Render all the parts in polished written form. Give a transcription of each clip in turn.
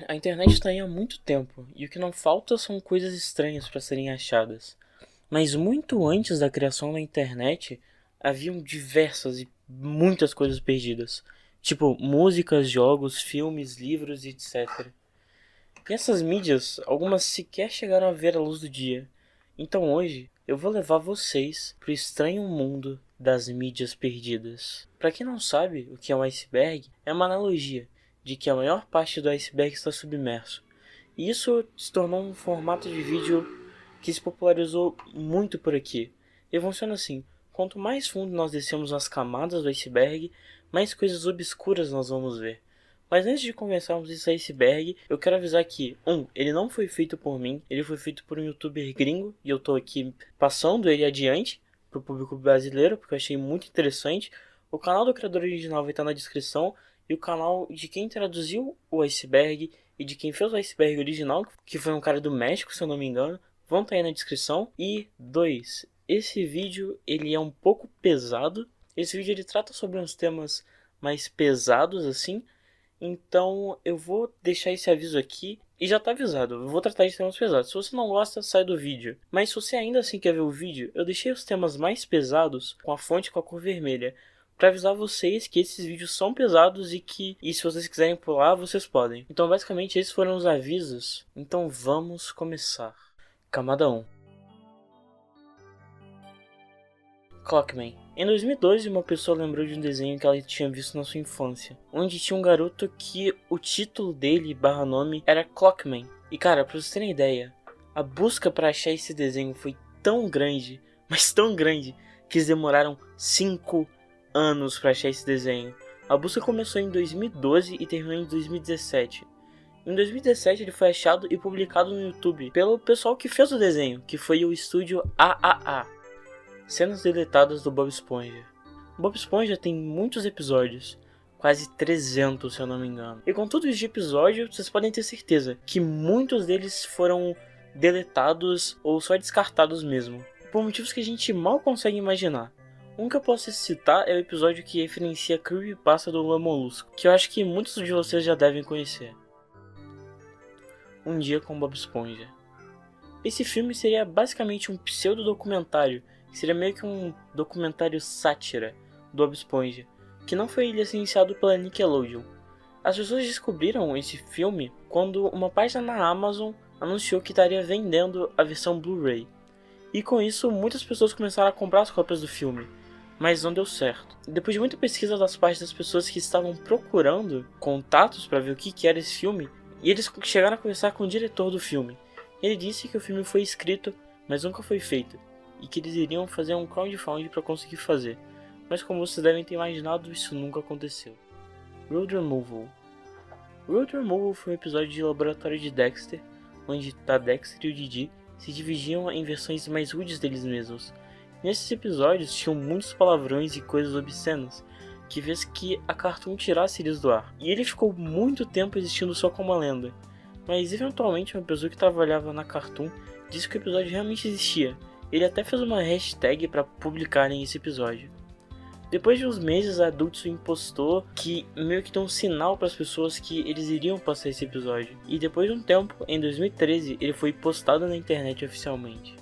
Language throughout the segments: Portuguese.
A internet está aí há muito tempo, e o que não falta são coisas estranhas para serem achadas. Mas muito antes da criação da internet, haviam diversas e muitas coisas perdidas. Tipo músicas, jogos, filmes, livros, etc. E essas mídias, algumas sequer chegaram a ver a luz do dia. Então hoje, eu vou levar vocês para o estranho mundo das mídias perdidas. Para quem não sabe o que é um iceberg, é uma analogia de que a maior parte do iceberg está submerso. E isso se tornou um formato de vídeo que se popularizou muito por aqui. E funciona assim: quanto mais fundo nós descemos nas camadas do iceberg, mais coisas obscuras nós vamos ver. Mas antes de começarmos esse iceberg, eu quero avisar que, ele não foi feito por mim, ele foi feito por um youtuber gringo, e eu tô aqui passando ele adiante pro público brasileiro, porque eu achei muito interessante. O canal do criador original vai estar na descrição, e o canal de quem traduziu o iceberg e de quem fez o iceberg original, que foi um cara do México, se eu não me engano, vão estar aí na descrição. E 2, esse vídeo ele é um pouco pesado. Esse vídeo ele trata sobre uns temas mais pesados assim. Então eu vou deixar esse aviso aqui e já tá avisado, eu vou tratar de temas pesados. Se você não gosta, sai do vídeo. Mas se você ainda assim quer ver o vídeo, eu deixei os temas mais pesados com a fonte com a cor vermelha, para avisar vocês que esses vídeos são pesados e se vocês quiserem pular, vocês podem. Então basicamente esses foram os avisos. Então vamos começar. Camada 1. Clockman. Em 2012, uma pessoa lembrou de um desenho que ela tinha visto na sua infância, onde tinha um garoto que o título dele / nome era Clockman. E cara, pra vocês terem ideia, a busca para achar esse desenho foi tão grande, mas tão grande, que eles demoraram 5 anos para achar esse desenho. A busca começou em 2012 e terminou em 2017. Em 2017 ele foi achado e publicado no YouTube pelo pessoal que fez o desenho, que foi o estúdio AAA. Cenas deletadas do Bob Esponja. Bob Esponja tem muitos episódios, quase 300 se eu não me engano. E com tudo isso de episódio, vocês podem ter certeza que muitos deles foram deletados ou só descartados mesmo, por motivos que a gente mal consegue imaginar. Um que eu posso citar é o episódio que referencia a creepypasta do Lula Molusco, que eu acho que muitos de vocês já devem conhecer. Um Dia com Bob Esponja. Esse filme seria basicamente um pseudo-documentário, que seria meio que um documentário sátira do Bob Esponja, que não foi licenciado pela Nickelodeon. As pessoas descobriram esse filme quando uma página na Amazon anunciou que estaria vendendo a versão Blu-ray. E com isso, muitas pessoas começaram a comprar as cópias do filme, mas não deu certo. Depois de muita pesquisa das partes das pessoas que estavam procurando contatos para ver o que era esse filme, e eles chegaram a conversar com o diretor do filme. Ele disse que o filme foi escrito, mas nunca foi feito, e que eles iriam fazer um crowdfunding para conseguir fazer, mas como vocês devem ter imaginado, isso nunca aconteceu. Road Removal. Road Removal foi um episódio de Laboratório de Dexter, onde a Dexter e o Didi se dividiam em versões mais rudes deles mesmos. Nesses episódios tinham muitos palavrões e coisas obscenas, que fez que a Cartoon tirasse eles do ar, e ele ficou muito tempo existindo só como uma lenda. Mas eventualmente uma pessoa que trabalhava na Cartoon disse que o episódio realmente existia. Ele até fez uma hashtag para publicarem esse episódio. Depois de uns meses, a Adult Swim postou que meio que deu um sinal para as pessoas que eles iriam passar esse episódio. E depois de um tempo, em 2013, ele foi postado na internet oficialmente.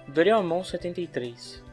Doraemon 73.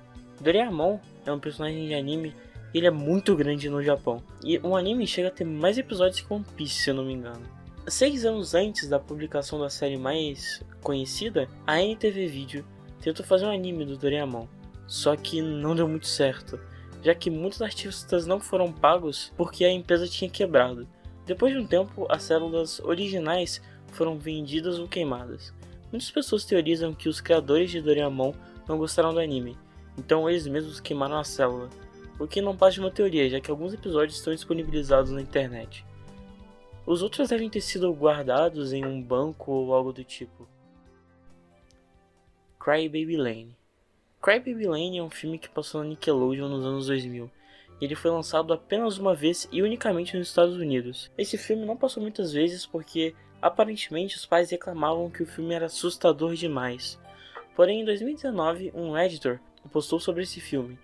Doraemon é um personagem de anime e ele é muito grande no Japão. E o anime chega a ter mais episódios que One Piece, se eu não me engano. 6 anos antes da publicação da série mais conhecida, a NTV Video tentou fazer um anime do Doraemon, só que não deu muito certo, já que muitos artistas não foram pagos porque a empresa tinha quebrado. Depois de um tempo, as células originais foram vendidas ou queimadas. Muitas pessoas teorizam que os criadores de Doraemon não gostaram do anime, então eles mesmos queimaram a célula, o que não passa de uma teoria, já que alguns episódios estão disponibilizados na internet. Os outros devem ter sido guardados em um banco ou algo do tipo. Crybaby Lane. Crybaby Lane é um filme que passou na Nickelodeon nos anos 2000. Ele foi lançado apenas uma vez e unicamente nos Estados Unidos. Esse filme não passou muitas vezes porque, aparentemente, os pais reclamavam que o filme era assustador demais. Porém, em 2019, um editor postou sobre esse filme,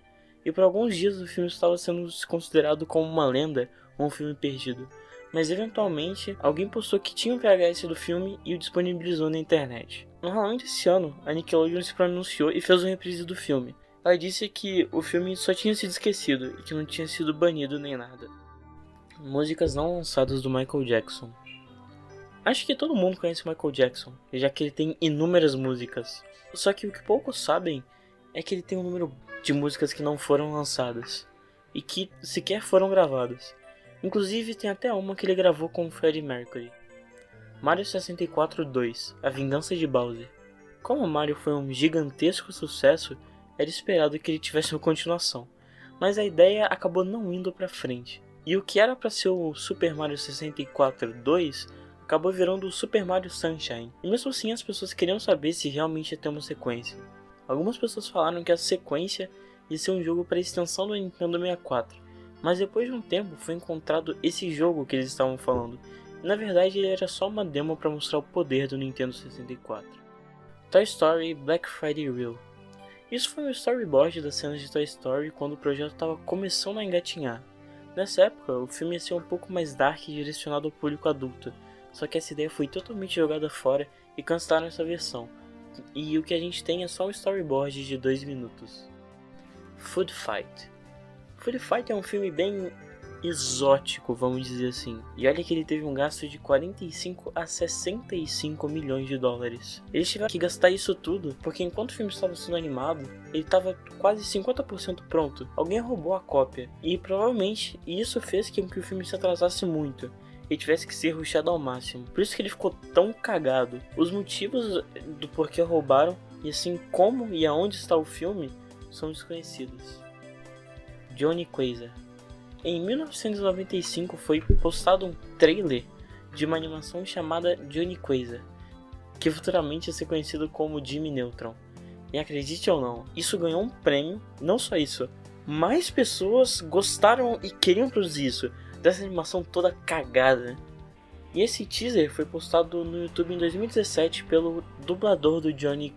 e por alguns dias o filme estava sendo considerado como uma lenda ou um filme perdido. mas eventualmente alguém postou que tinha o VHS do filme e o disponibilizou na internet. No Halloween desse ano, a Nickelodeon se pronunciou e fez uma reprise do filme. Ela disse que o filme só tinha sido esquecido e que não tinha sido banido nem nada. Músicas não lançadas do Michael Jackson. Acho que todo mundo conhece o Michael Jackson, já que ele tem inúmeras músicas. Só que o que poucos sabem é que ele tem um número de músicas que não foram lançadas e que sequer foram gravadas. Inclusive tem até uma que ele gravou com o Freddie Mercury. Mario 64 2, A Vingança de Bowser. Como o Mario foi um gigantesco sucesso, era esperado que ele tivesse uma continuação, mas a ideia acabou não indo pra frente. E o que era para ser o Super Mario 64 2 acabou virando o Super Mario Sunshine. E mesmo assim as pessoas queriam saber se realmente ia ter uma sequência. Algumas pessoas falaram que a sequência ia ser um jogo para extensão do Nintendo 64, mas depois de um tempo foi encontrado esse jogo que eles estavam falando. E, na verdade ele era só uma demo para mostrar o poder do Nintendo 64. Toy Story Black Friday Reel. Isso foi um storyboard das cenas de Toy Story quando o projeto estava começando a engatinhar. Nessa época, o filme ia ser um pouco mais dark e direcionado ao público adulto, só que essa ideia foi totalmente jogada fora e cancelaram essa versão, e o que a gente tem é só um storyboard de 2 minutos. Food Fight. Food Fight é um filme bem exótico, vamos dizer assim, e olha que ele teve um gasto de 45 a 65 milhões de dólares. Eles tiveram que gastar isso tudo porque enquanto o filme estava sendo animado, ele estava quase 50% pronto. Alguém roubou a cópia e provavelmente isso fez com que o filme se atrasasse muito e tivesse que ser rushado ao máximo. Por isso que ele ficou tão cagado. Os motivos do porquê roubaram e assim como e aonde está o filme são desconhecidos. Johnny Quasar. Em 1995 foi postado um trailer de uma animação chamada Johnny Quasar, que futuramente ia ser conhecido como Jimmy Neutron. E acredite ou não, isso ganhou um prêmio. Não só isso, mais pessoas gostaram e queriam produzir isso, dessa animação toda cagada. E esse teaser foi postado no YouTube em 2017 pelo dublador do Johnny...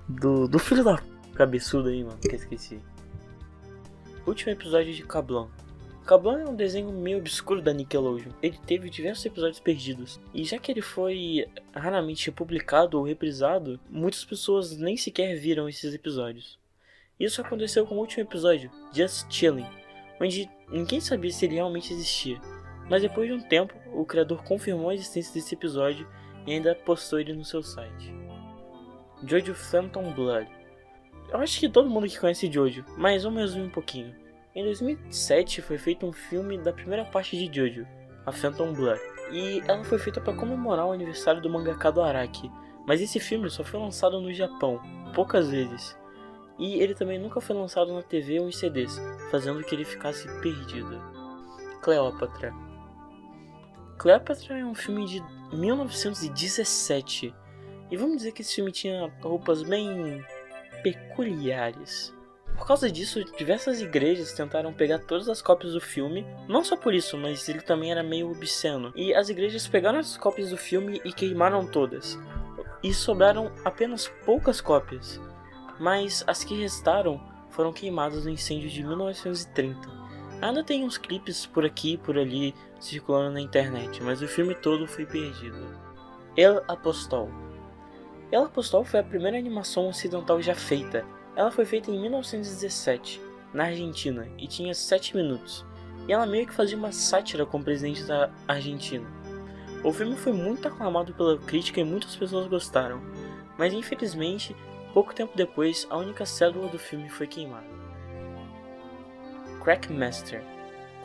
Do filho da cabeçudo aí, mano, que eu esqueci. Último episódio de Kablam. Kablam é um desenho meio obscuro da Nickelodeon. Ele teve diversos episódios perdidos, e já que ele foi raramente publicado ou reprisado, muitas pessoas nem sequer viram esses episódios. Isso aconteceu com o último episódio, Just Chilling, onde ninguém sabia se ele realmente existia, mas depois de um tempo, o criador confirmou a existência desse episódio e ainda postou ele no seu site. Jojo Phantom Blood. Eu acho que todo mundo aqui conhece Jojo, mas vamos resumir um pouquinho. Em 2007 foi feito um filme da primeira parte de Jojo, a Phantom Blood, e ela foi feita para comemorar o aniversário do mangaka do Araki, mas esse filme só foi lançado no Japão, poucas vezes, e ele também nunca foi lançado na TV ou em CDs, fazendo que ele ficasse perdido. Cleópatra. Cleópatra é um filme de 1917, e vamos dizer que esse filme tinha roupas bem peculiares. Por causa disso, diversas igrejas tentaram pegar todas as cópias do filme, não só por isso, mas ele também era meio obsceno. E as igrejas pegaram as cópias do filme e queimaram todas. E sobraram apenas poucas cópias, mas as que restaram foram queimadas no incêndio de 1930. Ainda tem uns clipes por aqui e por ali circulando na internet, mas o filme todo foi perdido. El Apostol. El Apostol foi a primeira animação ocidental já feita. Ela foi feita em 1917, na Argentina, e tinha 7 minutos. E ela meio que fazia uma sátira com o presidente da Argentina. O filme foi muito aclamado pela crítica e muitas pessoas gostaram, mas infelizmente, pouco tempo depois, a única célula do filme foi queimada. Crackmaster.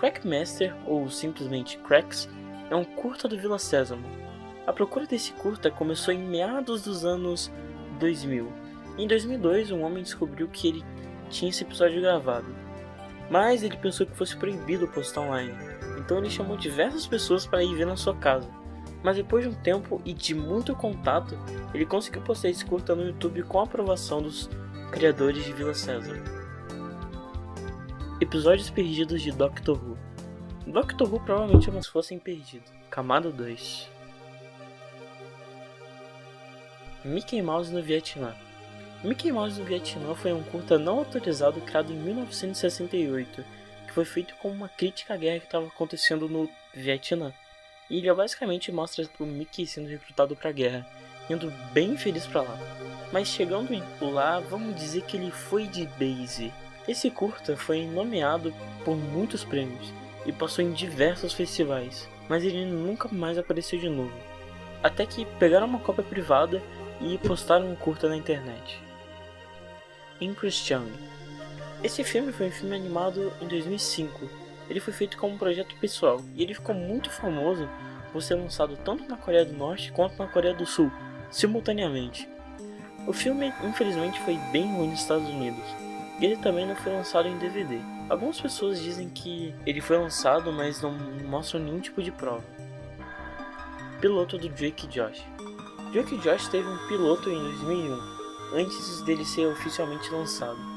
Crackmaster, ou simplesmente Cracks, é um curta do Vila Sésamo. A procura desse curta começou em meados dos anos 2000. Em 2002, um homem descobriu que ele tinha esse episódio gravado, mas ele pensou que fosse proibido postar online, então ele chamou diversas pessoas para ir ver na sua casa. Mas depois de um tempo e de muito contato, ele conseguiu postar esse curta no YouTube com a aprovação dos criadores de Vila Sésamo. Episódios perdidos de Doctor Who. Doctor Who provavelmente é como se fossem perdidos. Camada 2. Mickey Mouse no Vietnã. Mickey Mouse no Vietnã foi um curta não autorizado criado em 1968, que que foi feito como uma crítica à guerra que estava acontecendo no Vietnã. E ele basicamente mostra o Mickey sendo recrutado para a guerra, indo bem feliz para lá. Mas chegando lá, vamos dizer que ele foi de base. Esse curta foi nomeado por muitos prêmios e passou em diversos festivais, mas ele nunca mais apareceu de novo. Até que pegaram uma cópia privada e postaram um curta na internet. Empress Chung. Esse filme foi um filme animado em 2005. Ele foi feito como um projeto pessoal e ele ficou muito famoso por ser lançado tanto na Coreia do Norte quanto na Coreia do Sul, simultaneamente. O filme, infelizmente, foi bem ruim nos Estados Unidos e ele também não foi lançado em DVD. Algumas pessoas dizem que ele foi lançado, mas não mostram nenhum tipo de prova. Piloto do Drake e Josh. Drake e Josh teve um piloto em 2001, antes dele ser oficialmente lançado.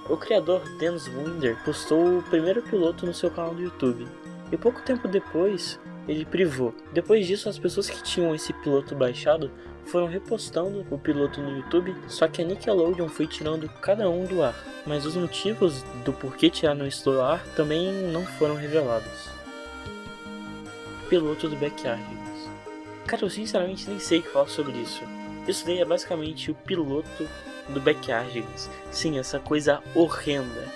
O criador Dan Swinder postou o primeiro piloto no seu canal do YouTube, e pouco tempo depois ele privou. Depois disso, as pessoas que tinham esse piloto baixado foram repostando o piloto no YouTube, só que a Nickelodeon foi tirando cada um do ar, mas os motivos do porquê tiraram isso do ar também não foram revelados. Piloto do Backyardigans. Cara, eu sinceramente nem sei o que falar sobre isso. Isso daí é basicamente o piloto do Backyardigans. Sim, essa coisa horrenda.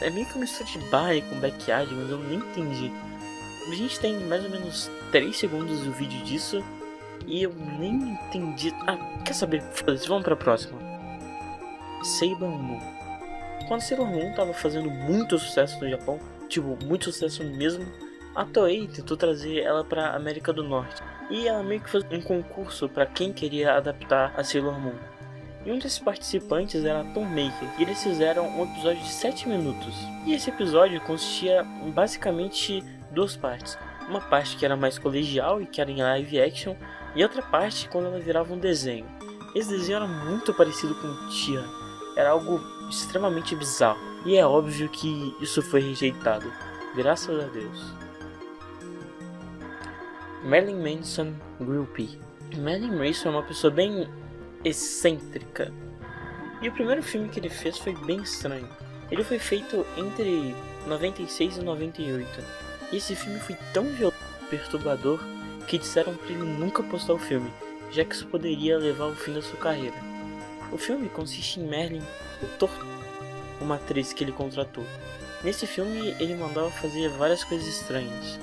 É meio que uma mistura de Barney com Backyardigans, eu nem entendi. A gente tem mais ou menos 3 segundos do vídeo disso e eu nem entendi. Quer saber? Foda-se, vamos pra próxima. Sailor Moon. Quando Sailor Moon tava fazendo muito sucesso no Japão, tipo, muito sucesso mesmo, a Toei tentou trazer ela pra América do Norte. E ela meio que fez um concurso para quem queria adaptar a Sailor Moon. E um desses participantes era a Tom Maker, e eles fizeram um episódio de 7 minutos. E esse episódio consistia em basicamente 2 partes. Uma parte que era mais colegial e que era em live action, e outra parte quando ela virava um desenho. Esse desenho era muito parecido com Tia, era algo extremamente bizarro. E é óbvio que isso foi rejeitado, graças a Deus. Marilyn Manson Groupie. Marilyn Manson é uma pessoa bem excêntrica. E o primeiro filme que ele fez foi bem estranho. Ele foi feito entre 96 e 98. E esse filme foi tão violento e perturbador que disseram para ele nunca postar o filme, já que isso poderia levar ao fim da sua carreira. O filme consiste em Marilyn torturando uma atriz que ele contratou. Nesse filme ele mandava fazer várias coisas estranhas.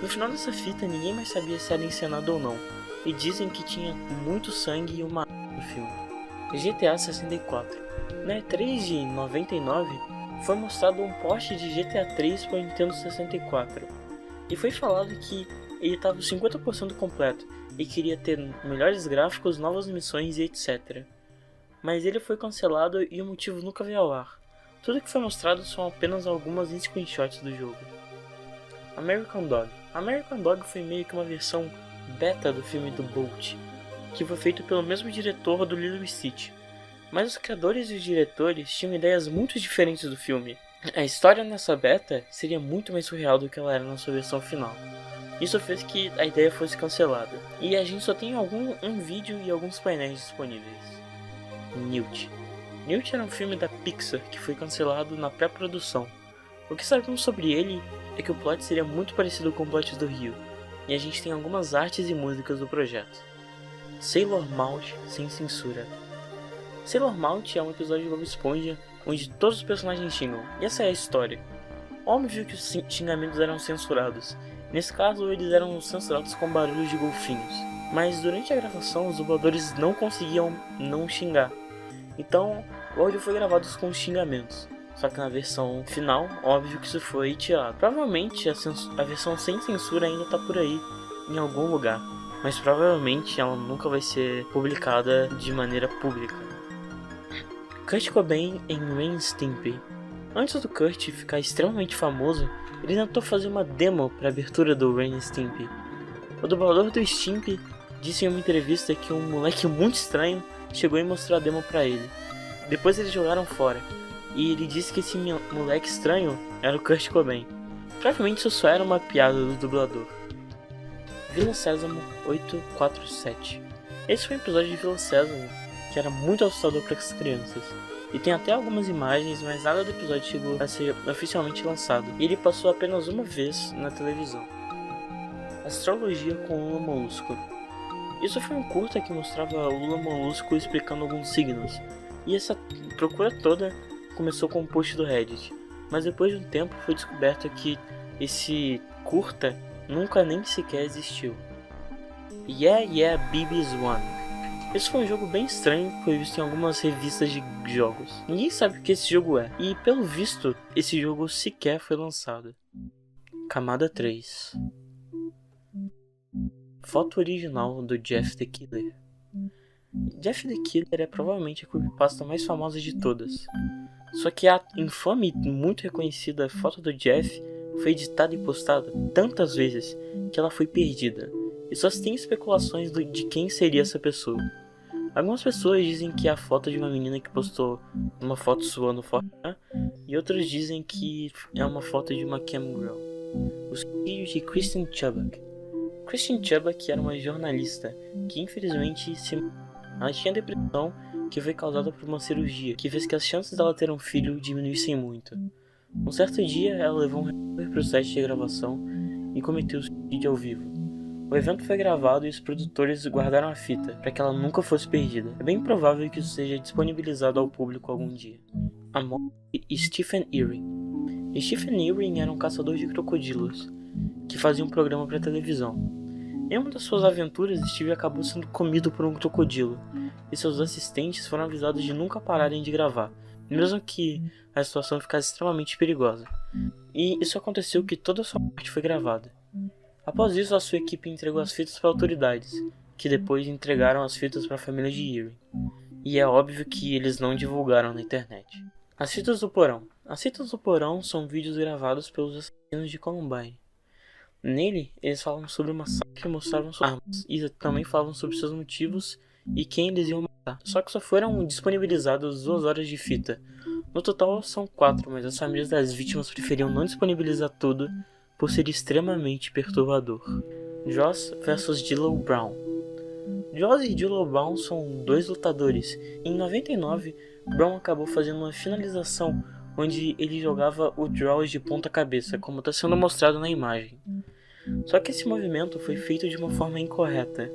No final dessa fita, ninguém mais sabia se era encenado ou não, e dizem que tinha muito sangue e uma arma no filme. GTA 64. Na E3 de 99, foi mostrado um port de GTA 3 para o Nintendo 64, e foi falado que ele estava 50% completo, e queria ter melhores gráficos, novas missões e etc. Mas ele foi cancelado e o motivo nunca veio ao ar. Tudo que foi mostrado são apenas algumas screenshots do jogo. American Dog. American Dog foi meio que uma versão beta do filme do Bolt, que foi feito pelo mesmo diretor do Lilo e Stitch. Mas os criadores e os diretores tinham ideias muito diferentes do filme. A história nessa beta seria muito mais surreal do que ela era na sua versão final. Isso fez que a ideia fosse cancelada. E a gente só tem um vídeo e alguns painéis disponíveis. Newt. Newt era um filme da Pixar que foi cancelado na pré-produção. O que sabemos sobre ele é que o plot seria muito parecido com o plot do Rio, e a gente tem algumas artes e músicas do projeto. Sailor Mouth sem censura. Sailor Mouth é um episódio de Bob Esponja onde todos os personagens xingam, e essa é a história. Óbvio que os xingamentos eram censurados. Nesse caso, eles eram censurados com barulhos de golfinhos, mas durante a gravação os dubladores não conseguiam não xingar. Então, o áudio foi gravado com xingamentos. Só que na versão final, óbvio que isso foi tirado. Provavelmente a versão sem censura ainda tá por aí, em algum lugar. Mas provavelmente ela nunca vai ser publicada de maneira pública. Kurt Cobain em Ren Stimpy. Antes do Kurt ficar extremamente famoso, ele tentou fazer uma demo para a abertura do Ren Stimpy. O dublador do Stimpy disse em uma entrevista que um moleque muito estranho chegou e mostrou a demo para ele. Depois eles jogaram fora. E ele disse que esse moleque estranho era o Kurt Cobain. Provavelmente isso só era uma piada do dublador. Vila Sésamo 847. Esse foi um episódio de Vila Sésamo que era muito assustador para as crianças. e tem até algumas imagens, mas nada do episódio chegou a ser oficialmente lançado, e ele passou apenas uma vez na televisão. Astrologia com Lula Molusco. Isso foi um curta que mostrava Lula Molusco explicando alguns signos, e essa procura toda começou com um post do Reddit, mas depois de um tempo foi descoberto que esse curta nunca nem sequer existiu. Yeah Babies One. Esse foi um jogo bem estranho que foi visto em algumas revistas de jogos. Ninguém sabe o que esse jogo é, e pelo visto, esse jogo sequer foi lançado. Camada 3. Foto original do Jeff the Killer. Jeff the Killer é provavelmente a creepypasta mais famosa de todas. Só que a infame e muito reconhecida foto do Jeff foi editada e postada tantas vezes que ela foi perdida. E só se tem especulações de quem seria essa pessoa. Algumas pessoas dizem que é a foto de uma menina que postou uma foto suando forte, e outros dizem que é uma foto de uma camgirl. Os filhos de Kristen Chubbuck. Kristen Chubbuck era uma jornalista que infelizmente ela tinha depressão que foi causada por uma cirurgia que fez que as chances dela ter um filho diminuíssem muito. Um certo dia ela levou um repórter para o set de gravação e cometeu suicídio ao vivo. O evento foi gravado e os produtores guardaram a fita para que ela nunca fosse perdida. É bem provável que isso seja disponibilizado ao público algum dia. A morte de Stephen Ewing. Stephen Ewing era um caçador de crocodilos que fazia um programa para televisão. Em uma das suas aventuras, Steve acabou sendo comido por um crocodilo e seus assistentes foram avisados de nunca pararem de gravar, mesmo que a situação ficasse extremamente perigosa. E isso aconteceu que toda a sua parte foi gravada. Após isso, a sua equipe entregou as fitas para autoridades, que depois entregaram as fitas para a família de Ewing. E é óbvio que eles não divulgaram na internet. As fitas do porão. As fitas do porão são vídeos gravados pelos assassinos de Columbine. Nele, eles falam sobre o massacre e mostravam suas armas, e também falam sobre seus motivos e quem eles iam matar. Só que só foram disponibilizadas 2 horas de fita. No total são 4, mas as famílias das vítimas preferiam não disponibilizar tudo por ser extremamente perturbador. Joss vs D'Lo Brown. Joss e D'Lo Brown são 2 lutadores. Em 99, Brown acabou fazendo uma finalização onde ele jogava o Jaws de ponta cabeça, como está sendo mostrado na imagem. Só que esse movimento foi feito de uma forma incorreta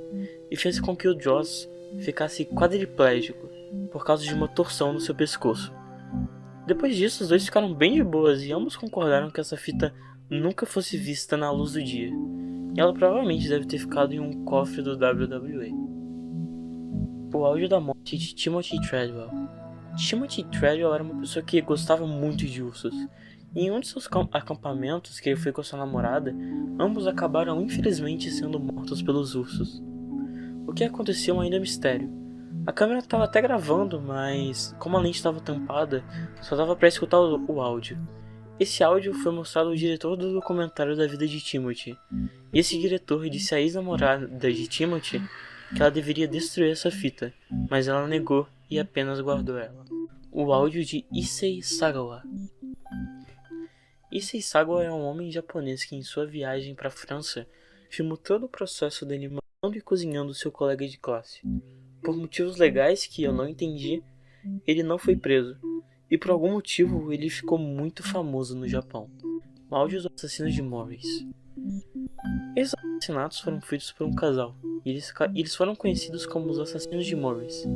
e fez com que o Jaws ficasse quadriplégico por causa de uma torção no seu pescoço. Depois disso, os dois ficaram bem de boas e ambos concordaram que essa fita nunca fosse vista na luz do dia. E ela provavelmente deve ter ficado em um cofre do WWE. O áudio da morte de Timothy Treadwell. Timothy Treadwell era uma pessoa que gostava muito de ursos. E em um de seus acampamentos, que ele foi com sua namorada, ambos acabaram infelizmente sendo mortos pelos ursos. O que aconteceu ainda é mistério. A câmera estava até gravando, mas como a lente estava tampada, só dava para escutar o áudio. Esse áudio foi mostrado ao diretor do documentário da vida de Timothy. E esse diretor disse à ex-namorada de Timothy que ela deveria destruir essa fita, mas ela negou e apenas guardou ela. O áudio de Issei Sagawa. Issei Sagawa é um homem japonês que em sua viagem para a França filmou todo o processo dele matando e cozinhando seu colega de classe. Por motivos legais que eu não entendi, ele não foi preso, e por algum motivo ele ficou muito famoso no Japão. O áudio dos assassinos de Morris. Esses assassinatos foram feitos por um casal, e eles foram conhecidos como os assassinos de Morris.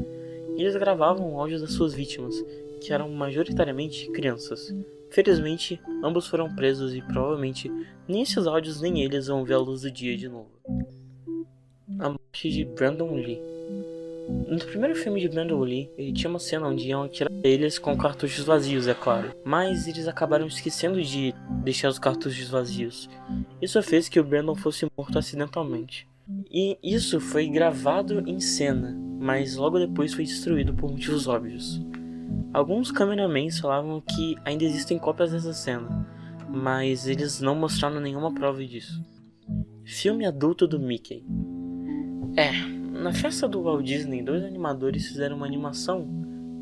Eles gravavam o áudio das suas vítimas, que eram majoritariamente crianças. Felizmente, ambos foram presos e provavelmente nem esses áudios nem eles vão ver a luz do dia de novo. A morte de Brandon Lee. No primeiro filme de Brandon Lee, ele tinha uma cena onde iam atirar eles com cartuchos vazios, é claro. Mas eles acabaram esquecendo de deixar os cartuchos vazios. Isso fez que o Brandon fosse morto acidentalmente. E isso foi gravado em cena, mas logo depois foi destruído por motivos óbvios. Alguns cameramans falavam que ainda existem cópias dessa cena, mas eles não mostraram nenhuma prova disso. Filme adulto do Mickey. Na festa do Walt Disney, 2 animadores fizeram uma animação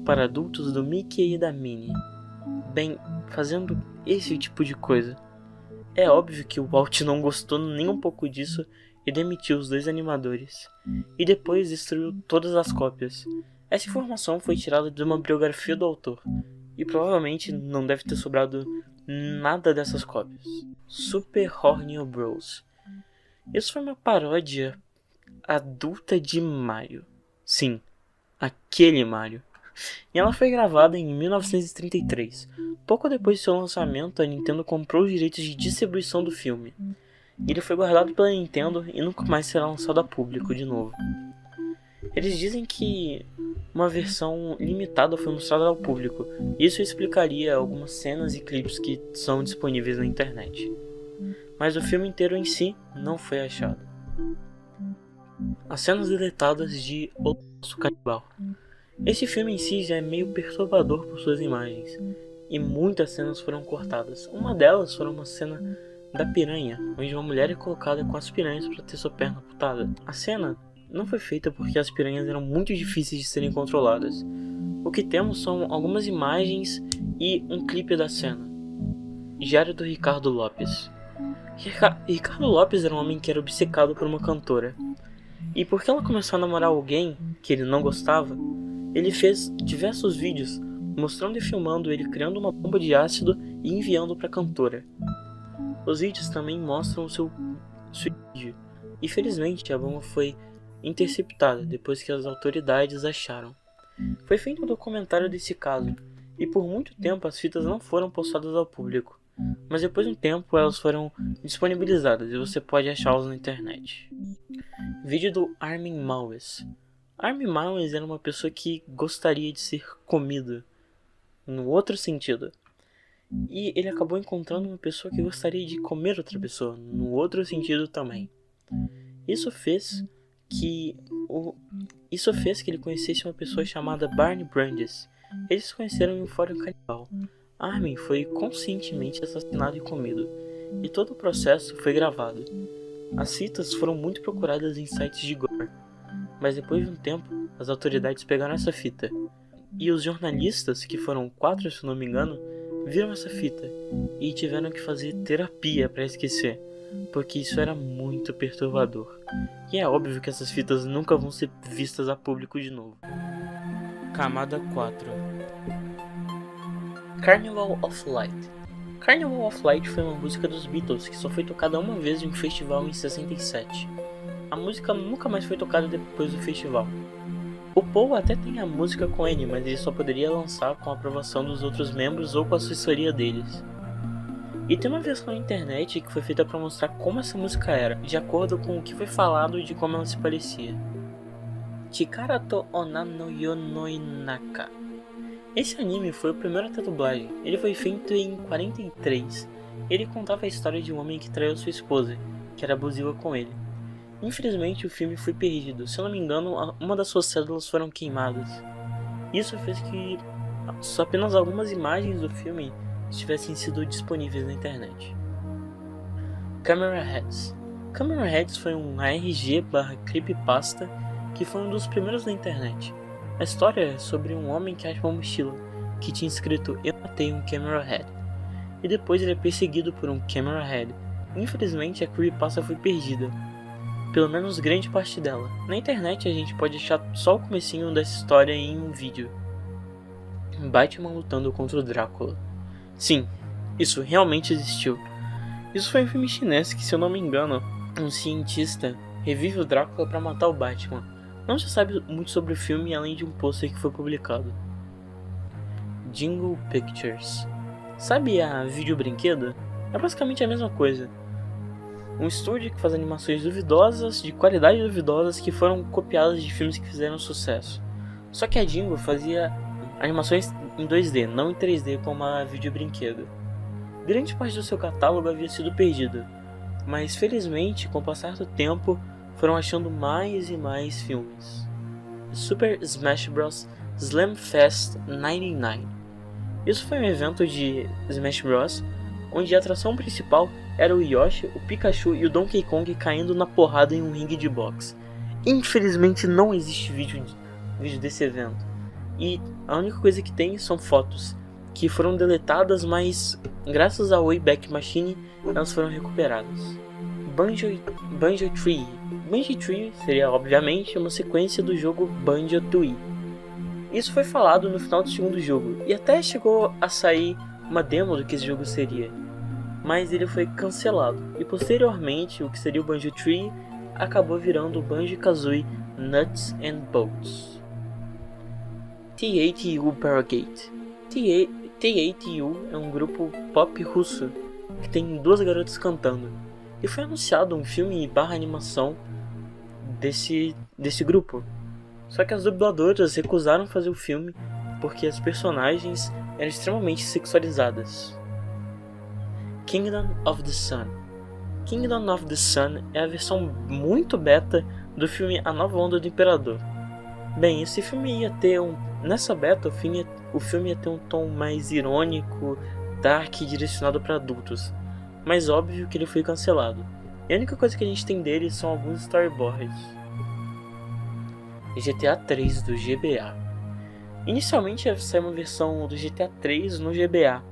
para adultos do Mickey e da Minnie. Bem, fazendo esse tipo de coisa. É óbvio que o Walt não gostou nem um pouco disso e demitiu os 2 animadores. E depois destruiu todas as cópias. Essa informação foi tirada de uma biografia do autor, e provavelmente não deve ter sobrado nada dessas cópias. Super Horny Bros. Isso foi uma paródia adulta de Mario. Sim, aquele Mario. E ela foi gravada em 1933. Pouco depois de seu lançamento, a Nintendo comprou os direitos de distribuição do filme. Ele foi guardado pela Nintendo e nunca mais será lançado a público de novo. Eles dizem que uma versão limitada foi mostrada ao público. Isso explicaria algumas cenas e clipes que são disponíveis na internet. Mas o filme inteiro em si não foi achado. As cenas deletadas de Holocausto Canibal. Esse filme em si já é meio perturbador por suas imagens, e muitas cenas foram cortadas. Uma delas foi uma cena da piranha, onde uma mulher é colocada com as piranhas para ter sua perna amputada. A cena não foi feita porque as piranhas eram muito difíceis de serem controladas. O que temos são algumas imagens e um clipe da cena. Diário do Ricardo Lopes. Ricardo Lopes era um homem que era obcecado por uma cantora. E porque ela começou a namorar alguém que ele não gostava, ele fez diversos vídeos mostrando e filmando ele criando uma bomba de ácido e enviando para a cantora. Os vídeos também mostram o seu suicídio. E felizmente a bomba foi interceptada depois que as autoridades acharam. Foi feito um documentário desse caso, e por muito tempo as fitas não foram postadas ao público. Mas depois de um tempo elas foram disponibilizadas e você pode achá-las na internet. Vídeo do Armin Maues. Armin Maues era uma pessoa que gostaria de ser comida, no outro sentido. E ele acabou encontrando uma pessoa que gostaria de comer outra pessoa, no outro sentido também. Isso fez que ele conhecesse uma pessoa chamada Barney Brandes. Eles se conheceram em um fórum canibal. Armin foi conscientemente assassinado e comido, e todo o processo foi gravado. As fitas foram muito procuradas em sites de gore, mas depois de um tempo, as autoridades pegaram essa fita, e os jornalistas, que foram 4 se não me engano, viram essa fita, e tiveram que fazer terapia para esquecer, porque isso era muito perturbador. E é óbvio que essas fitas nunca vão ser vistas a público de novo. Camada 4. Carnival of Light. Carnival of Light foi uma música dos Beatles que só foi tocada uma vez em um festival em 67. A música nunca mais foi tocada depois do festival. O Paul até tem a música com ele, mas ele só poderia lançar com a aprovação dos outros membros ou com a assessoria deles. E tem uma versão na internet que foi feita para mostrar como essa música era, de acordo com o que foi falado e de como ela se parecia. Chikara to Onna no Yonoi Naka. Esse anime foi o primeiro a ter dublagem. Ele foi feito em 43. Ele contava a história de um homem que traiu sua esposa, que era abusiva com ele. Infelizmente o filme foi perdido. Se eu não me engano, uma das suas células foram queimadas. Isso fez que só apenas algumas imagens do filme tivessem sido disponíveis na internet. Camera Heads. Camera Heads foi um ARG/creepypasta que foi um dos primeiros na internet. A história é sobre um homem que acha uma mochila que tinha escrito "Eu matei um Camera Head", e depois ele é perseguido por um Camera Head. Infelizmente a creepypasta foi perdida, pelo menos grande parte dela. Na internet a gente pode achar só o comecinho dessa história em um vídeo. Batman lutando contra o Drácula. Sim, isso realmente existiu. Isso foi um filme chinês que, se eu não me engano, um cientista revive o Drácula para matar o Batman. Não se sabe muito sobre o filme além de um pôster que foi publicado. Jingle Pictures. Sabe a Vídeo Brinquedo? É basicamente a mesma coisa. Um estúdio que faz animações duvidosas, de qualidade duvidosas, que foram copiadas de filmes que fizeram sucesso. Só que a Jingle fazia animações em 2D, não em 3D como a Vídeo Brinquedo. Grande parte do seu catálogo havia sido perdido, mas felizmente, com o passar do tempo, foram achando mais e mais filmes. Super Smash Bros. Slam Fest 99. Isso foi um evento de Smash Bros. Onde a atração principal era o Yoshi, o Pikachu e o Donkey Kong caindo na porrada em um ringue de boxe. Infelizmente não existe vídeo desse evento. E a única coisa que tem são fotos, que foram deletadas, mas graças ao Wayback Machine elas foram recuperadas. Banjo-Tooie. Banjo-Tooie seria obviamente uma sequência do jogo Banjo-Tooie. Isso foi falado no final do segundo jogo, e até chegou a sair uma demo do que esse jogo seria. Mas ele foi cancelado, e posteriormente o que seria o Banjo-Tooie acabou virando o Banjo-Kazooie Nuts and Bolts. TATU Paragate. TATU é um grupo pop russo que tem duas garotas cantando, e foi anunciado um filme / animação desse grupo. Só que as dubladoras recusaram fazer o filme porque as personagens eram extremamente sexualizadas. Kingdom of the Sun. Kingdom of the Sun é a versão muito beta do filme A Nova Onda do Imperador. Bem, esse filme ia ter nessa beta o filme ia ter um tom mais irônico, dark e direcionado para adultos. Mas óbvio que ele foi cancelado. E a única coisa que a gente tem dele são alguns storyboards. GTA 3 do GBA. Inicialmente ia sair uma versão do GTA 3 no GBA,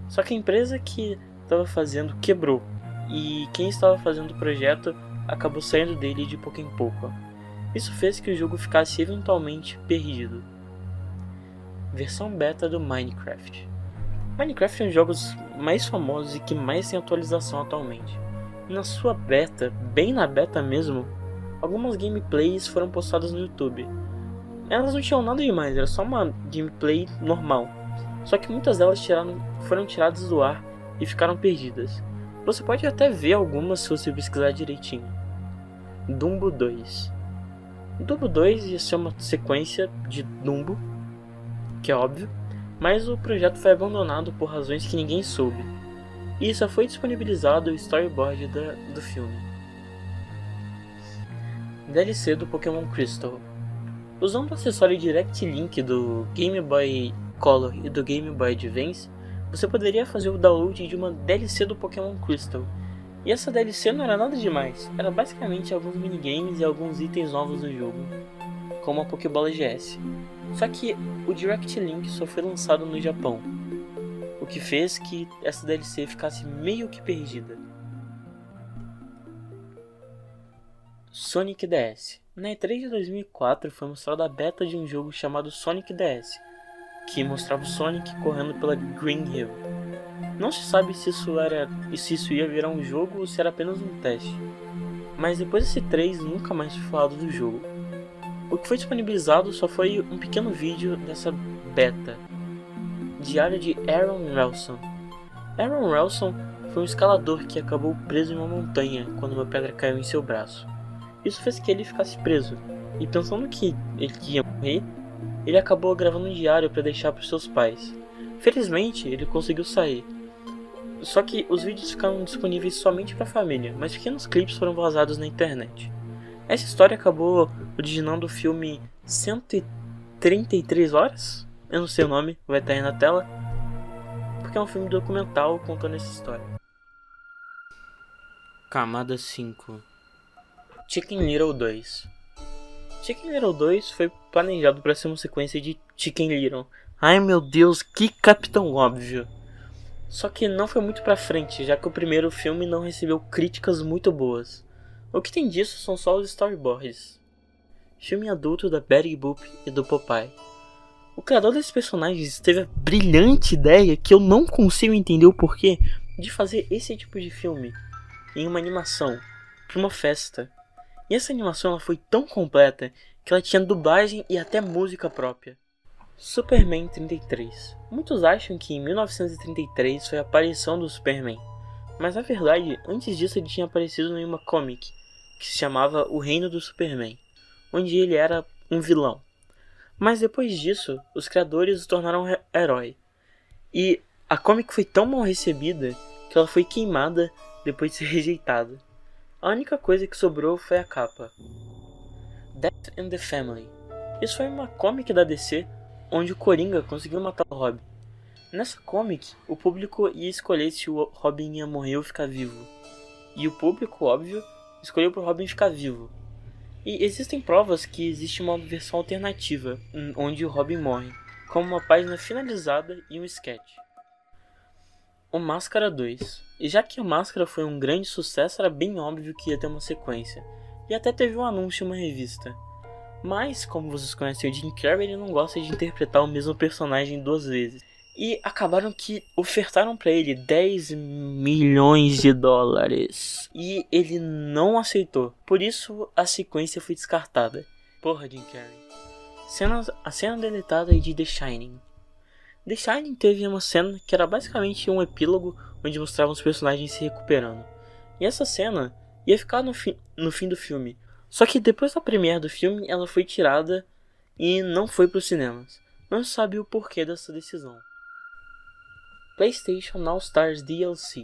só que a empresa que estava fazendo quebrou, e quem estava fazendo o projeto acabou saindo dele de pouco em pouco. Isso fez que o jogo ficasse eventualmente perdido. Versão beta do Minecraft. Minecraft é um dos jogos mais famosos e que mais tem atualização atualmente. Na sua beta, bem na beta mesmo, algumas gameplays foram postadas no YouTube. Elas não tinham nada demais, era só uma gameplay normal. Só que muitas delas foram tiradas do ar e ficaram perdidas. Você pode até ver algumas se você pesquisar direitinho. Dumbo 2. Dumbo 2 ia ser uma sequência de Dumbo, que é óbvio, mas o projeto foi abandonado por razões que ninguém soube. E só foi disponibilizado o storyboard do filme. DLC do Pokémon Crystal. Usando o acessório Direct Link do Game Boy Color e do Game Boy Advance, você poderia fazer o download de uma DLC do Pokémon Crystal. E essa DLC não era nada demais, era basicamente alguns minigames e alguns itens novos do jogo, como a Pokébola GS. Só que o Direct Link só foi lançado no Japão, o que fez que essa DLC ficasse meio que perdida. Sonic DS. Na E3 de 2004 foi mostrada a beta de um jogo chamado Sonic DS, que mostrava o Sonic correndo pela Green Hill. Não se sabe se isso ia virar um jogo ou se era apenas um teste, mas depois desse 3 nunca mais foi falado do jogo. O que foi disponibilizado só foi um pequeno vídeo dessa beta. Diário de Aaron Nelson. Aaron Nelson foi um escalador que acabou preso em uma montanha quando uma pedra caiu em seu braço. Isso fez que ele ficasse preso, e pensando que ele ia morrer, ele acabou gravando um diário para deixar para os seus pais. Felizmente, ele conseguiu sair. Só que os vídeos ficaram disponíveis somente para a família, mas pequenos clipes foram vazados na internet. Essa história acabou originando o filme 133 horas? Eu não sei o nome, vai estar aí na tela. Porque é um filme documental contando essa história. Camada 5. Chicken Little 2. Chicken Little 2 foi planejado para ser uma sequência de Chicken Little. Ai meu Deus, que capitão óbvio. Só que não foi muito pra frente, já que o primeiro filme não recebeu críticas muito boas. O que tem disso são só os storyboards. Filme adulto da Betty Boop e do Popeye. O criador desses personagens teve a brilhante ideia, que eu não consigo entender o porquê, de fazer esse tipo de filme em uma animação, para uma festa. E essa animação ela foi tão completa que ela tinha dublagem e até música própria. Superman 33. Muitos acham que em 1933 foi a aparição do Superman, mas na verdade, antes disso ele tinha aparecido em uma comic, que se chamava O Reino do Superman, onde ele era um vilão. Mas depois disso, os criadores o tornaram herói. E a comic foi tão mal recebida que ela foi queimada depois de ser rejeitada. A única coisa que sobrou foi a capa. Death in the Family. Isso foi uma comic da DC, onde o Coringa conseguiu matar o Robin. Nessa comic, o público ia escolher se o Robin ia morrer ou ficar vivo. E o público, óbvio, escolheu pro Robin ficar vivo. E existem provas que existe uma versão alternativa, onde o Robin morre, como uma página finalizada e um sketch. O Máscara 2. E já que o Máscara foi um grande sucesso, era bem óbvio que ia ter uma sequência. E até teve um anúncio em uma revista. Mas, como vocês conhecem o Jim Carrey, ele não gosta de interpretar o mesmo personagem 2 vezes. E acabaram que ofertaram pra ele 10 milhões de dólares. E ele não aceitou. Por isso a sequência foi descartada. Porra, Jim Carrey. A cena deletada de The Shining. The Shining teve uma cena que era basicamente um epílogo onde mostrava os personagens se recuperando. E essa cena ia ficar no fim do filme. Só que depois da premiere do filme, ela foi tirada e não foi para os cinemas. Não se sabe o porquê dessa decisão. PlayStation All Stars DLC.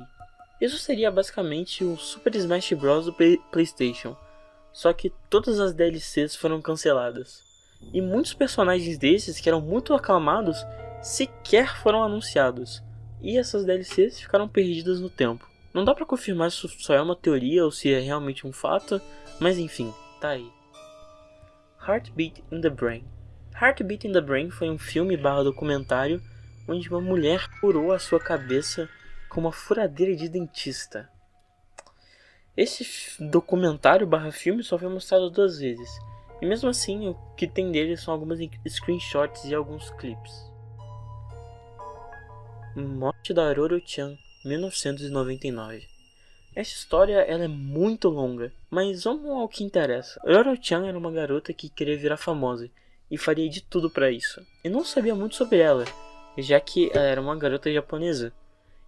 Isso seria basicamente o Super Smash Bros. Do PlayStation. Só que todas as DLCs foram canceladas. E muitos personagens desses, que eram muito aclamados, sequer foram anunciados. E essas DLCs ficaram perdidas no tempo. Não dá pra confirmar se isso só é uma teoria ou se é realmente um fato, mas enfim, tá aí. Heartbeat in the Brain. Heartbeat in the Brain foi um filme/documentário onde uma mulher furou a sua cabeça com uma furadeira de dentista. Esse documentário/filme só foi mostrado 2 vezes. E mesmo assim, o que tem dele são algumas screenshots e alguns clipes. Morte da Roro-chan, 1999. Essa história ela é muito longa, mas vamos ao que interessa. Roro-chan era uma garota que queria virar famosa e faria de tudo para isso. Eu não sabia muito sobre ela, já que ela era uma garota japonesa.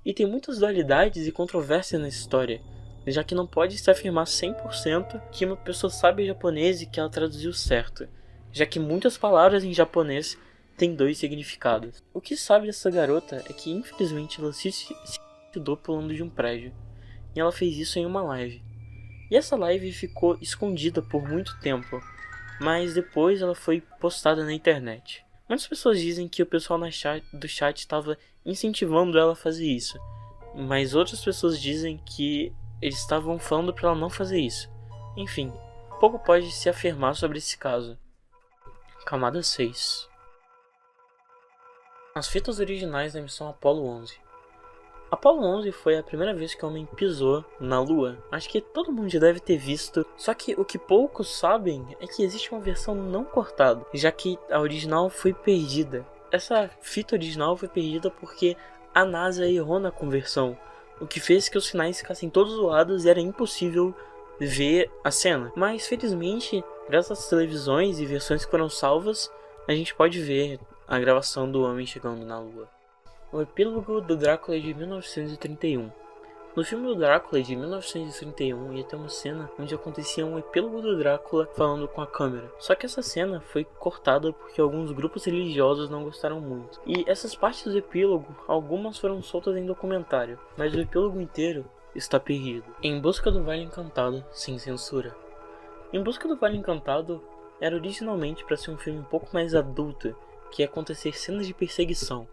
E tem muitas dualidades e controvérsias nessa história, já que não pode se afirmar 100% que uma pessoa sabe japonês e que ela traduziu certo, já que muitas palavras em japonês têm 2 significados. O que se sabe dessa garota é que infelizmente ela se suicidou pulando de um prédio, e ela fez isso em uma live. E essa live ficou escondida por muito tempo, mas depois ela foi postada na internet. Muitas pessoas dizem que o pessoal do chat estava incentivando ela a fazer isso, mas outras pessoas dizem que eles estavam falando para ela não fazer isso. Enfim, pouco pode se afirmar sobre esse caso. Camada 6. As fitas originais da missão Apollo 11. Apollo 11 foi a primeira vez que o homem pisou na Lua. Acho que todo mundo já deve ter visto. Só que o que poucos sabem é que existe uma versão não cortada, já que a original foi perdida. Essa fita original foi perdida porque a NASA errou na conversão, o que fez que os sinais ficassem todos zoados e era impossível ver a cena. Mas felizmente, graças às televisões e versões que foram salvas, a gente pode ver a gravação do homem chegando na Lua. O epílogo do Drácula de 1931. No filme do Drácula de 1931 ia ter uma cena onde acontecia um epílogo do Drácula falando com a câmera. Só que essa cena foi cortada porque alguns grupos religiosos não gostaram muito. E essas partes do epílogo, algumas foram soltas em documentário, mas o epílogo inteiro está perdido. Em Busca do Vale Encantado, sem censura. Em Busca do Vale Encantado era originalmente para ser um filme um pouco mais adulto, que ia acontecer cenas de perseguição.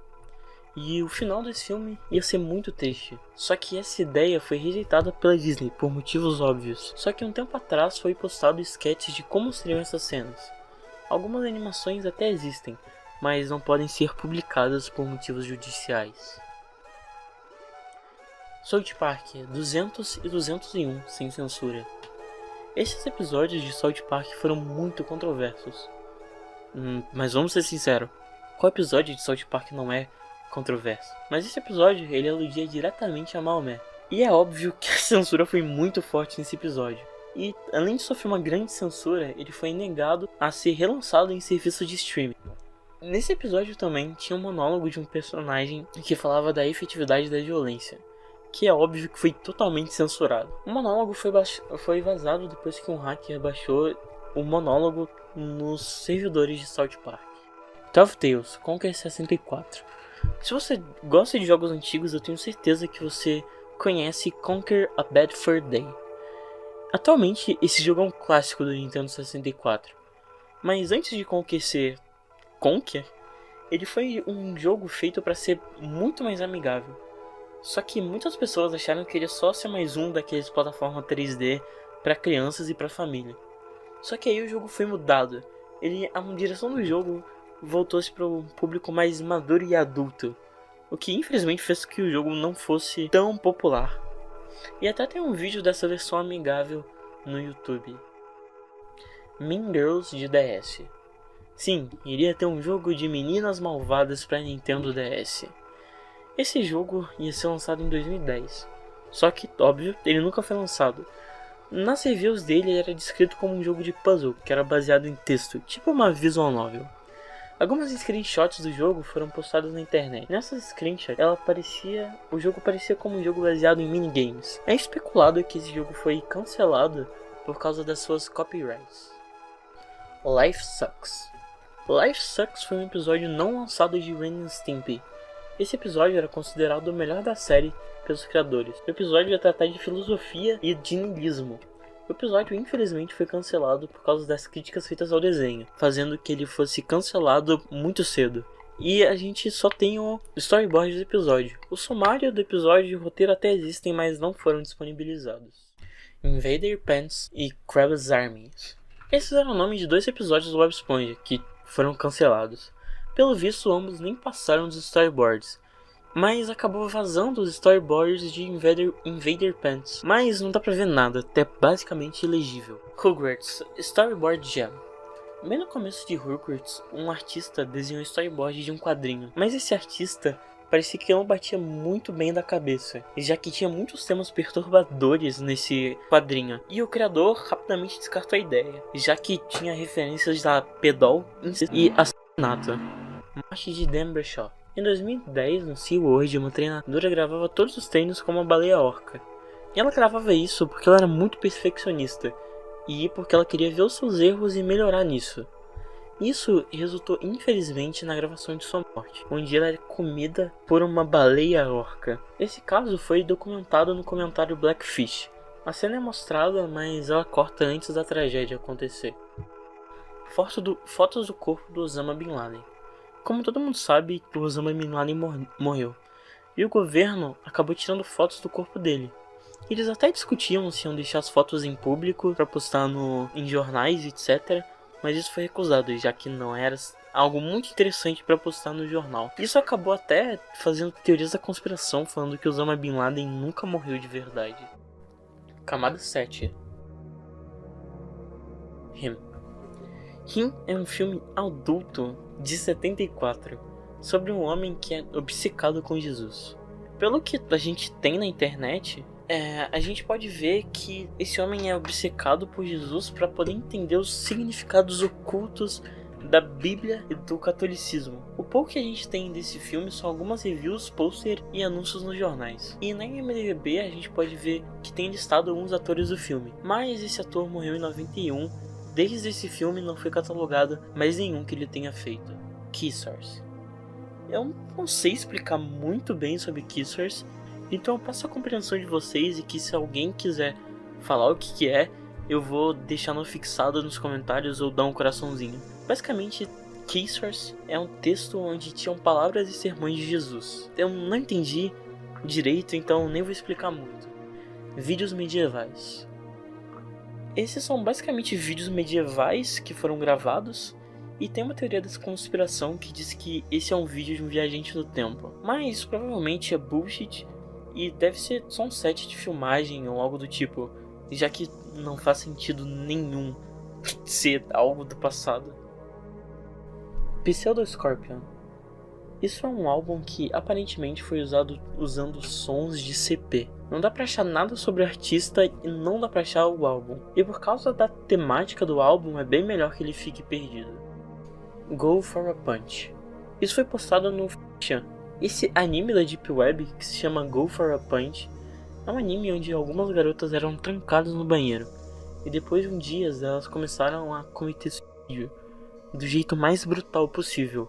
E o final desse filme ia ser muito triste. Só que essa ideia foi rejeitada pela Disney por motivos óbvios. Só que um tempo atrás foi postado sketches de como seriam essas cenas. Algumas animações até existem, mas não podem ser publicadas por motivos judiciais. South Park 200 e 201 sem censura. Esses episódios de South Park foram muito controversos. Mas vamos ser sinceros, qual episódio de South Park não é controverso? Mas esse episódio ele aludia diretamente a Maomé. E é óbvio que a censura foi muito forte nesse episódio. E além de sofrer uma grande censura, ele foi negado a ser relançado em serviço de streaming. Nesse episódio também tinha um monólogo de um personagem que falava da efetividade da violência, que é óbvio que foi totalmente censurado. O monólogo foi vazado depois que um hacker baixou o monólogo nos servidores de South Park. Tales, Conquer 64. Se você gosta de jogos antigos, eu tenho certeza que você conhece Conquer a Bad Fur Day. Atualmente, esse jogo é um clássico do Nintendo 64. Mas antes de Conquer ser Conquer, ele foi um jogo feito para ser muito mais amigável. Só que muitas pessoas acharam que ele ia só ser mais um daqueles plataformas 3D para crianças e para família. Só que aí o jogo foi mudado. A direção do jogo voltou-se para um público mais maduro e adulto, o que infelizmente fez com que o jogo não fosse tão popular. E até tem um vídeo dessa versão amigável no YouTube. Mean Girls de DS. Sim, iria ter um jogo de meninas malvadas para Nintendo DS. Esse jogo ia ser lançado em 2010, só que, óbvio, ele nunca foi lançado. Nas reviews dele ele era descrito como um jogo de puzzle, que era baseado em texto, tipo uma visual novel. Algumas screenshots do jogo foram postadas na internet. Nessas screenshots, o jogo parecia como um jogo baseado em minigames. É especulado que esse jogo foi cancelado por causa das suas copyrights. Life Sucks. Life Sucks foi um episódio não lançado de Ren and Stimpy. Esse episódio era considerado o melhor da série pelos criadores. O episódio ia tratar de filosofia e de niilismo. O episódio infelizmente foi cancelado por causa das críticas feitas ao desenho, fazendo que ele fosse cancelado muito cedo. E a gente só tem o storyboard do episódio. O sumário do episódio e o roteiro até existem, mas não foram disponibilizados. Invader Pants e Krabs Army. Esses eram o nome de 2 episódios do Bob Esponja que foram cancelados. Pelo visto, ambos nem passaram dos storyboards, mas acabou vazando os storyboards de Invader Pants. Mas não dá pra ver nada, até basicamente ilegível. Rugrats Storyboard Jam. Bem no começo de Rugrats, um artista desenhou um storyboard de um quadrinho, mas esse artista parecia que não batia muito bem da cabeça, já que tinha muitos temas perturbadores nesse quadrinho, e o criador rapidamente descartou a ideia, já que tinha referências a pedol, incesto e assassinato. Morte de Dan Bradshaw. Em 2010, no SeaWorld, uma treinadora gravava todos os treinos com uma baleia orca. E ela gravava isso porque ela era muito perfeccionista, e porque ela queria ver os seus erros e melhorar nisso. Isso resultou infelizmente na gravação de sua morte, onde ela era comida por uma baleia orca. Esse caso foi documentado no comentário Blackfish. A cena é mostrada, mas ela corta antes da tragédia acontecer. Fotos do corpo do Osama Bin Laden. Como todo mundo sabe, o Osama Bin Laden morreu, e o governo acabou tirando fotos do corpo dele. Eles até discutiam se iam deixar as fotos em público para postar em jornais, etc., mas isso foi recusado, já que não era algo muito interessante para postar no jornal. Isso acabou até fazendo teorias da conspiração, falando que Osama Bin Laden nunca morreu de verdade. Camada 7. Him. Him é um filme adulto de 74, sobre um homem que é obcecado com Jesus. Pelo que a gente tem na internet, a gente pode ver que esse homem é obcecado por Jesus para poder entender os significados ocultos da Bíblia e do catolicismo. O pouco que a gente tem desse filme são algumas reviews, pôster e anúncios nos jornais. E na IMDb a gente pode ver que tem listado alguns atores do filme, mas esse ator morreu em 91. Desde esse filme não foi catalogado mais nenhum que ele tenha feito. Kissers. Eu não sei explicar muito bem sobre Kissers, então eu peço a compreensão de vocês, e que se alguém quiser falar o que é, eu vou deixar no fixado nos comentários ou dar um coraçãozinho. Basicamente, Kissers é um texto onde tinham palavras e sermões de Jesus. Eu não entendi direito, então nem vou explicar muito. Vídeos medievais. Esses são basicamente vídeos medievais que foram gravados, e tem uma teoria dessa conspiração que diz que esse é um vídeo de um viajante no tempo. Mas provavelmente é bullshit e deve ser só um set de filmagem ou algo do tipo, já que não faz sentido nenhum ser algo do passado. Pseudo Scorpion. Isso é um álbum que aparentemente foi usado usando sons de CP. Não dá pra achar nada sobre o artista e não dá pra achar o álbum. E por causa da temática do álbum é bem melhor que ele fique perdido. Go for a Punch. Isso foi postado no Chan. Esse anime da Deep Web, que se chama Go for a Punch, é um anime onde algumas garotas eram trancadas no banheiro. E depois de um dia elas começaram a cometer suicídio do jeito mais brutal possível.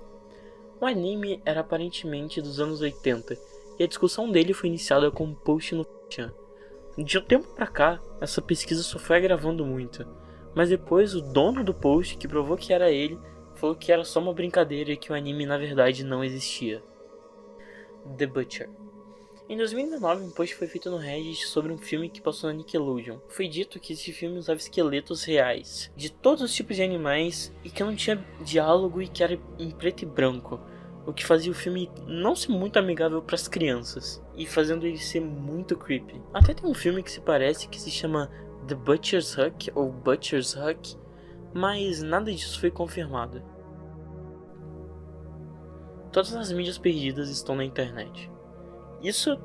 O anime era aparentemente dos anos 80, e a discussão dele foi iniciada com um post no Chan. De um tempo pra cá, essa pesquisa só foi agravando muito, mas depois o dono do post, que provou que era ele, falou que era só uma brincadeira e que o anime na verdade não existia. The Butcher. Em 2019, um post foi feito no Reddit sobre um filme que passou na Nickelodeon. Foi dito que esse filme usava esqueletos reais, de todos os tipos de animais, e que não tinha diálogo e que era em preto e branco, o que fazia o filme não ser muito amigável para as crianças, e fazendo ele ser muito creepy. Até tem um filme que se parece, que se chama The Butcher's Hut, ou Butcher's Hut, mas nada disso foi confirmado. Todas as mídias perdidas estão na internet. Isso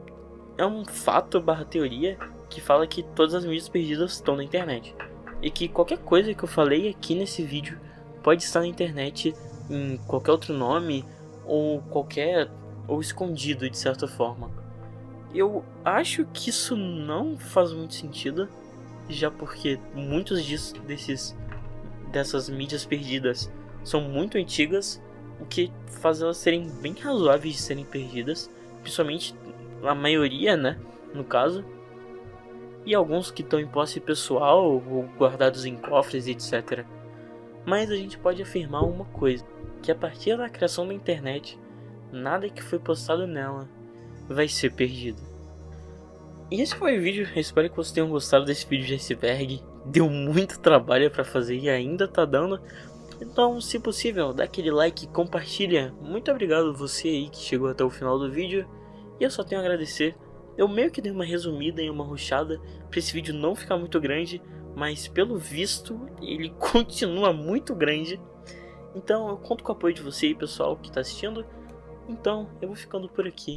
é um fato / teoria que fala que todas as mídias perdidas estão na internet. E que qualquer coisa que eu falei aqui nesse vídeo pode estar na internet em qualquer outro nome ou escondido de certa forma. Eu acho que isso não faz muito sentido, já porque muitos dessas mídias perdidas são muito antigas, o que faz elas serem bem razoáveis de serem perdidas, principalmente a maioria, né, no caso, e alguns que estão em posse pessoal ou guardados em cofres, etc. Mas a gente pode afirmar uma coisa, que a partir da criação da internet, nada que foi postado nela vai ser perdido. E esse foi o vídeo, eu espero que vocês tenham gostado desse vídeo de iceberg. Deu muito trabalho pra fazer e ainda tá dando. Então, se possível, dá aquele like e compartilha. Muito obrigado você aí que chegou até o final do vídeo. E eu só tenho a agradecer. Eu meio que dei uma resumida e uma rushada pra esse vídeo não ficar muito grande, mas pelo visto ele continua muito grande. Então eu conto com o apoio de você aí, pessoal que tá assistindo. Então eu vou ficando por aqui.